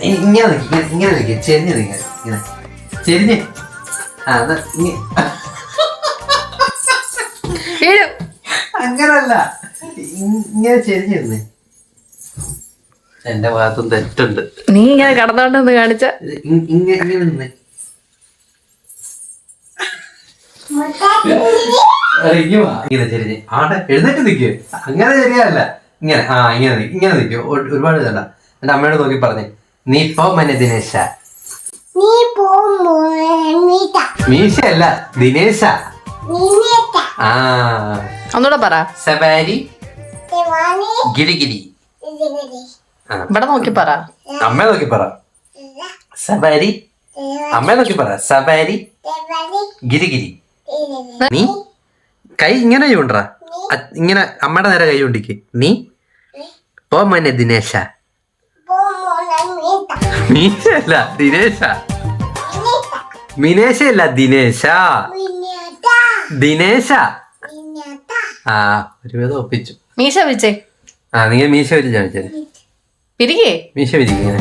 ഇങ്ങനെ നിൽക്കുക ചെരിഞ്ഞ് നിൽക്കുക ഇങ്ങനെ ചെരിഞ്ഞ് അങ്ങനല്ല ഇങ്ങനെ ചെരിഞ്ഞിരുന്നേ. എന്റെ ഭാഗത്തും തെറ്റുണ്ട്. നീ ഇങ്ങനെ കടന്നോണ്ടെന്ന് കാണിച്ച ഇങ്ങനെ നിന്നേ. ഇങ്ങനെ ചെരിഞ്ഞ് ആടെ എഴുന്നേറ്റ് നിൽക്കുക. അങ്ങനെ ശരിയല്ല. ഇങ്ങനെ ഇങ്ങനെ നിൽക്കുക. ഒരുപാട് ഇതല്ല. എന്റെ അമ്മയോട് നോക്കി പറഞ്ഞേ, നീ പോ മനെ ദിനേശ. മീശയല്ല ദിനേശ. ഒന്നൂടെ പറ. സവാരി ഗിരിഗിരി. ഇവിടെ നോക്കി പറ. അമ്മയെ നോക്കി പറ. സവാരി. അമ്മയെ നോക്കി പറ. സവാരി ഗിരിഗിരി. നീ കൈ ഇങ്ങനെ ചൂണ്ടറാ. ഇങ്ങനെ അമ്മയുടെ നേരെ കൈ ചൂണ്ടിക്ക്. നീ പോ മനെ ദിനേശ. മീശയല്ല ദിനേശ. മിനേശയല്ല ദിനേശ. ദിനേശ. ഒരുവിധം ഒപ്പിച്ചു. മീശ വിരിച്ചേ. നീ മീശ വിരിച്ചാ വിളിച്ചത്. പിരികേ മീശ വിരിക്കും ഇങ്ങനെ.